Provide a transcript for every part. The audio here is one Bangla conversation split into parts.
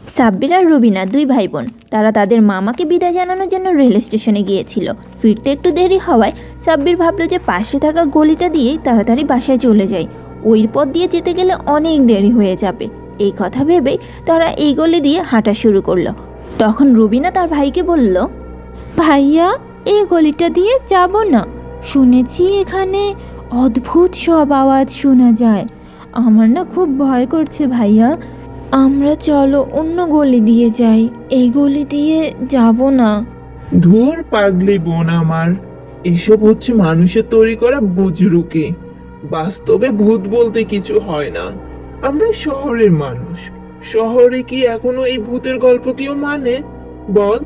সাব্বির আর রুবিনা দুই ভাই বোন। তারা তাদের মামাকে বিদায় জানানোর জন্য রেল স্টেশনে গিয়েছিল। ফিরতে একটু দেরি হওয়ায় সাব্বির ভাবলো যে পাশে থাকা গলিটা দিয়েই তাড়াতাড়ি বাসায় চলে যায়। ওই পথ দিয়ে যেতে গেলে অনেক দেরি হয়ে যাবে। এই কথা ভেবেই তারা এই গলি দিয়ে হাঁটা শুরু করলো। তখন রুবিনা তার ভাইকে বলল, ভাইয়া, এই গলিটা দিয়ে যাব না। শুনেছি এখানে অদ্ভুত সব আওয়াজ শোনা যায়। আমার না খুব ভয় করছে ভাইয়া। আমরা চলো অন্য গলি দিয়ে যাই, এই গলি দিয়ে যাব না। ধুর পাগলি বোন আমার, এসব হচ্ছে মানুষের তৈরি করা বুজরুকি। বাস্তবে ভূত বলতে কিছু হয় না। আমরা শহরের মানুষ, শহরে কি এখনো এই ভূতের গল্প কেউ মানে? বল,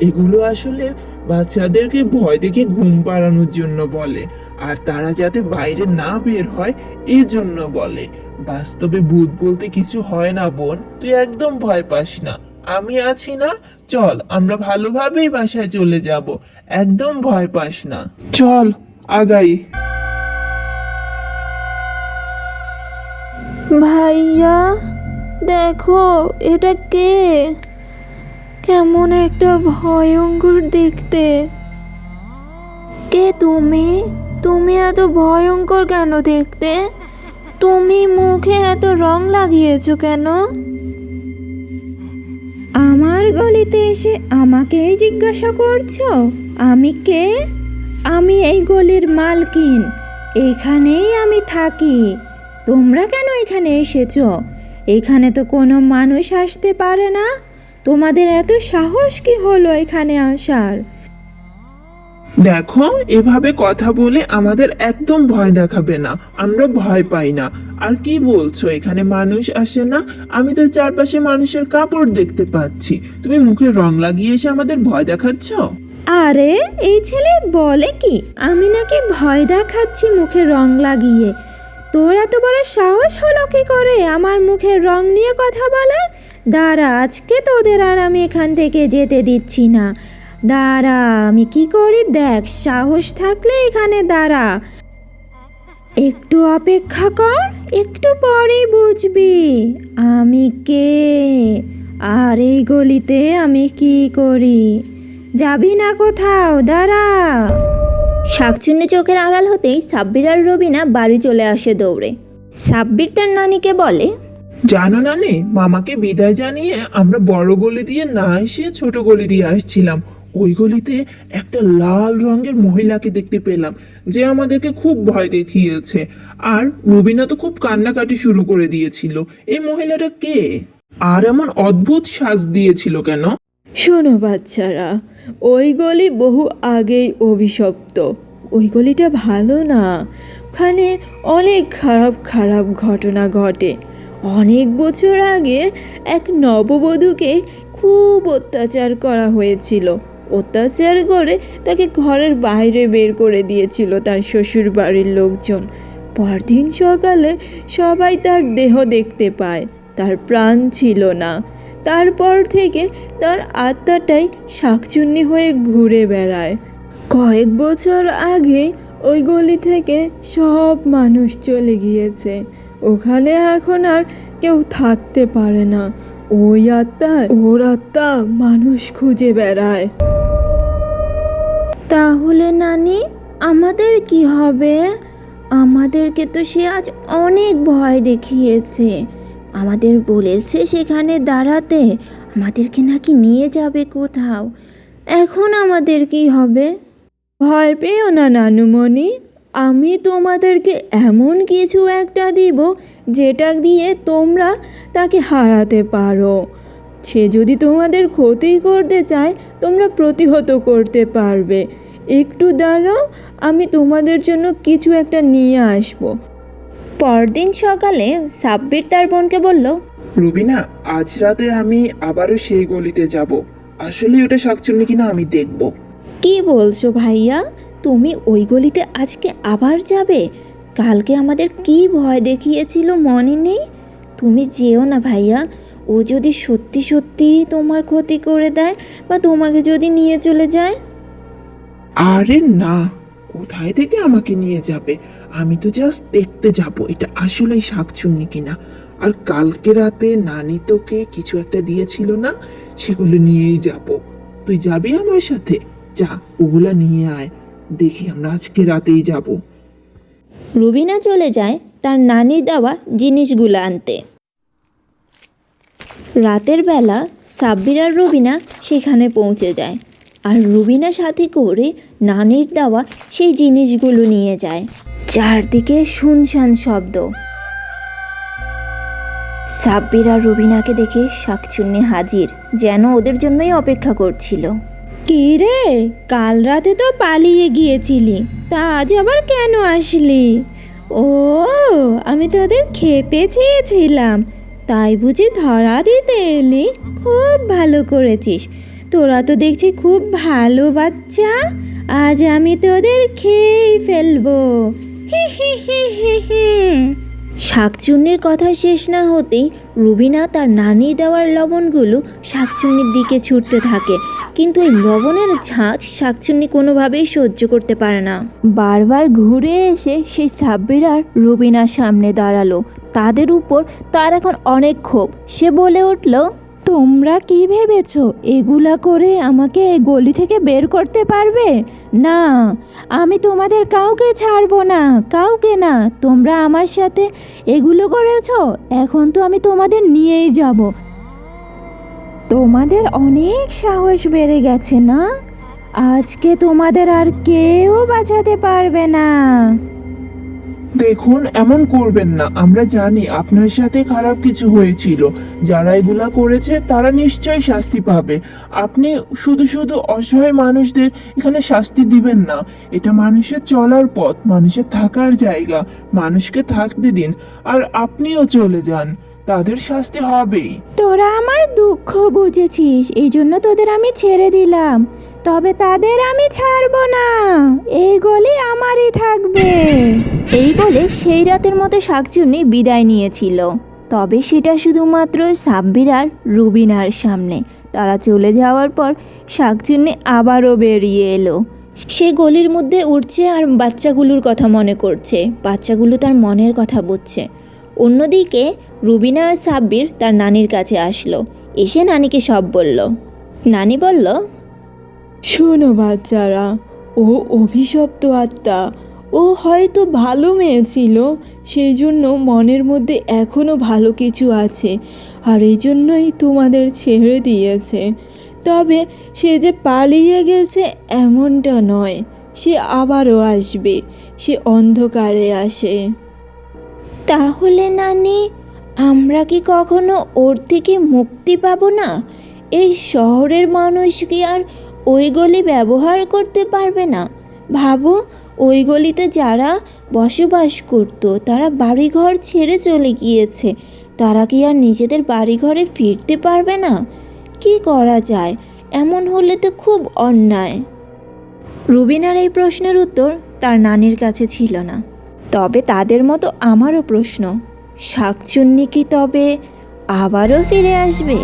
এগুলো আসলে বাচ্চাদেরকে ভয় দেখে ঘুম পাড়ানোর জন্য বলে, আর তারা যাতে বাইরে না বের হয় এই জন্য বলে। বাস্তবে ভূত বলতে কিছু হয় না বোন, তুই একদম ভয় পাস না। আমি আছি না, চল আমরা ভালোভাবেই বাসায় চলে যাব। একদম ভয় পাস না, চল আগাই। ভাইয়া, দেখো এটা কে? কেমন একটা ভয়ঙ্কর দেখতে। কে তুমি? তুমি এত ভয়ঙ্কর কেন দেখতে? তুমি মুখে এত রং লাগিয়েছো কেন? আমার গলিতে এসে আমাকেই জিজ্ঞাসা করছো আমি কে? আমি এই গলির মালকিন, এখানেই আমি থাকি। তোমরা কেন এখানে এসেছো? এখানে তো কোনো মানুষ আসতে পারে না। তোমাদের এত সাহস কি হলো এখানে আসার? দেখো, এভাবে কথা বলে আমাদের একদম ভয় দেখাবে না। আমরা ভয় পাই না। আর কি বলছো এখানে মানুষ আসে না? আমি তো চারপাশে মানুষের কাপড় দেখতে পাচ্ছি। তুমি মুখে রং লাগিয়ে এসে আমাদের ভয় দেখাচ্ছ? আরে, এই ছেলে বলে কি আমি নাকি ভয় দেখাচ্ছি মুখে রং লাগিয়ে? তোর এত বড় সাহস হলো কি করে আমার মুখে রং নিয়ে কথা বলার? দাঁড়া, আজকে তোদের আর আমি এখান থেকে যেতে দিচ্ছি না। দাঁড়া, আমি কি করি দেখ। সাহস থাকলে এখানে দাঁড়া, একটু অপেক্ষা কর, একটু পরেই বুঝবি আমি কে আর এই গলিতে আমি কি করি। যাবি না কোথাও, দাঁড়া। শাকচুন্নি চোখের আড়াল হতেই সাব্বির আর রবিনা বাড়ি চলে আসে দৌড়ে। সাব্বির তার নানিকে বলে, জানো না নে, মামাকে বিদায় জানিয়ে আমরা বড় গলি দিয়ে না এসে ছোট গলি দিয়ে আসছিলাম। ওই গলিতে একটা লাল রঙের মহিলাকে দেখতে পেলাম, যে আমাদেরকে খুব ভয় দেখিয়েছে। আর রুবিনা তো খুব কান্নাকাটি শুরু করে দিয়েছিল। এই মহিলাটা কে? আর এমন অদ্ভুত সাজ দিয়েছিল কেন? শোনো বাচ্চারা, ওই গলি বহু আগেই অভিশপ্ত। ওই গলিটা ভালো না। ওখানে অনেক খারাপ খারাপ ঘটনা ঘটে। অনেক বছর আগে এক নববধূকে খুব অত্যাচার করা হয়েছিল। অত্যাচার করে তাকে ঘরের বাইরে বের করে দিয়েছিল তার শ্বশুর বাড়ির লোকজন। পরদিন সকালে সবাই তার দেহ দেখতে পায়, তার প্রাণ ছিল না। তারপর থেকে তার আত্মাটাই শাকচুন্নি হয়ে ঘুরে বেড়ায়। কয়েক বছর আগে ওই গলি থেকে সব মানুষ চলে গিয়েছে। ওখানে এখন আর কেউ থাকতে পারে না। ওর আত্মা মানুষ খুঁজে বেড়ায়। তাহলে নানি, আমাদের কি হবে? আমাদেরকে তো সে আজ অনেক ভয় দেখিয়েছে। আমাদের বলেছে সেখানে দাঁড়াতে, আমাদেরকে নাকি নিয়ে যাবে কোথাও। এখন আমাদের কি হবে? ভয় পেও না নানুমণি, আমি তোমাদেরকে এমন কিছু একটা দিব যেটা দিয়ে তোমরা তাকে হারাতে পারো। সে যদি তোমাদের ক্ষতি করতে চায়, তোমরা প্রতিহত করতে পারবে। একটু দাঁড়াও, আমি তোমাদের জন্য কিছু একটা নিয়ে আসব। পরদিন সকালে সাব্বির তার বোনকে বলল, রুবিনা, আজ রাতে আমি আবারও সেই গলিতে যাব। আসলে ওটা শাকচুন্নি কিনা আমি দেখব। কি বলছো ভাইয়া? তুমি ওই গলিতে আজকে আবার যাবে? কালকে আমাদের কি ভয় দেখিয়েছিল মনে নেই? তুমি যেও না ভাইয়া। ও যদি সত্যি সত্যি তোমার ক্ষতি করে দেয় বা তোমাকে যদি নিয়ে চলে যায়? আরে না, কোথায় থেকে আমাকে নিয়ে যাবে? আমি তো জাস্ট দেখতে যাব এটা আসলেই শাকচুন্নি কিনা। আর কালকে রাতে নানি তোকে কিছু একটা দিয়েছিল না, সেগুলো নিয়েই যাব। তুই যাবি আমার সাথে? যা, ওগুলা নিয়ে আয়, দেখি আমরা আজকে রাতেই যাব। রুবিনা চলে যায় তার নানির দেওয়া জিনিসগুলো আনতে। রাতের বেলা সাব্বির আর রুবিনা সেখানে পৌঁছে যায়, আর রুবিনা সাথে করে নানির দেওয়া সেই জিনিসগুলো নিয়ে যায়। চারদিকে শুনশান শব্দ। সাব্বির আর রুবিনাকে দেখে শাকচুন্নি হাজির, যেন ওদের জন্যই অপেক্ষা করছিল। কি রে, কাল রাতে তো পালিয়ে গিয়েছিলি, তা আজ আবার কেন আসলি? ও, আমি তোদের খেতে চেয়েছিলাম, তাই বুঝি ধরা দিতে এলি? খুব ভালো করেছিস, তোরা তো দেখছি খুব ভালো বাচ্চা। আজ আমি তোদের খেয়েই ফেলবো। হি হি হি হি হি। শাকচুন্নির কথা শেষ না হতেই রুবিনা তার নানি দেওয়ার লবণগুলো শাকচুন্নির দিকে ছুটতে থাকে, কিন্তু এই লবণের ঝাঁজ শাকচুন্নি কোনোভাবেই সহ্য করতে পারে না। বারবার ঘুরে এসে সেই সাব্বির আর রুবিনার সামনে দাঁড়ালো। তাদের উপর তার এখন অনেক ক্ষোভ। সে বলে উঠল, তোমরা কি ভেবেছো এগুলা করে আমাকে এই গলি থেকে বের করতে পারবে? না, আমি তোমাদের কাউকে ছাড়বো না, কাউকে না। তোমরা আমার সাথে এগুলো করেছো, এখন তো আমি তোমাদের নিয়েই যাব। তোমাদের অনেক সাহস বেড়ে গেছে না? আজকে তোমাদের আর কেউ বাঁচাতে পারবে না। দেখুন, এমন করবেন না, আমরা জানি আপনার সাথে খারাপ কিছু হয়েছিল। যারা এগুলা করেছে তারা নিশ্চয়ই শাস্তি পাবে। আপনি শুধু শুধু অসহায় মানুষদের এখানে শাস্তি দিবেন না। এটা মানুষের চলার পথ, মানুষের থাকার জায়গা, মানুষকে থাকতে দিন। আর আপনিও চলে যান, তাদের শাস্তি হবেই। তোরা আমার দুঃখ বুঝেছিস, এই জন্য তোদের আমি ছেড়ে দিলাম, তবে তাদের আমি ছাড়বো না। এই গলি আমারই থাকবে। এই বলে সেই রাতের মতো শাকচুন্নি বিদায় নিয়েছিল, তবে সেটা শুধুমাত্র সাব্বির আর রুবিনার সামনে। তারা চলে যাওয়ার পর শাকচুন্নি আবারও বেরিয়ে এলো। সে গলির মধ্যে উঠছে আর বাচ্চাগুলোর কথা মনে করছে। বাচ্চাগুলো তার মনের কথা বুঝছে। অন্যদিকে রুবিনা আর সাব্বির তার নানির কাছে আসলো। এসে নানিকে সব বলল। নানি বলল, শোনো বাচ্চারা, ও অভিশপ্ত আত্মা। ও হয়তো ভালো মেয়ে ছিল, সেই জন্য মনের মধ্যে এখনও ভালো কিছু আছে, আর এই জন্যই তোমাদের ছেড়ে দিয়েছে। তবে সে যে পালিয়ে গেছে এমনটা নয়, সে আবারও আসবে। সে অন্ধকারে আসে। তাহলে নানি, আমরা কি কখনো ওর থেকে মুক্তি পাবো না? এই শহরের মানুষ কি আর ওই গলি ব্যবহার করতে পারবে না? ভাবো, ওই গলিতে যারা বসবাস করত তারা বাড়িঘর ছেড়ে চলে গিয়েছে। তারা কি আর নিজেদের বাড়িঘরে ফিরতে পারবে না? কি করা যায়? এমন হলে তো খুব অন্যায়। রুবিনার এই প্রশ্নের উত্তর তার নানির কাছে ছিল না। তবে তাদের মতো আমারও প্রশ্ন, শাকচুন্নি কি তবে আবারও ফিরে আসবে?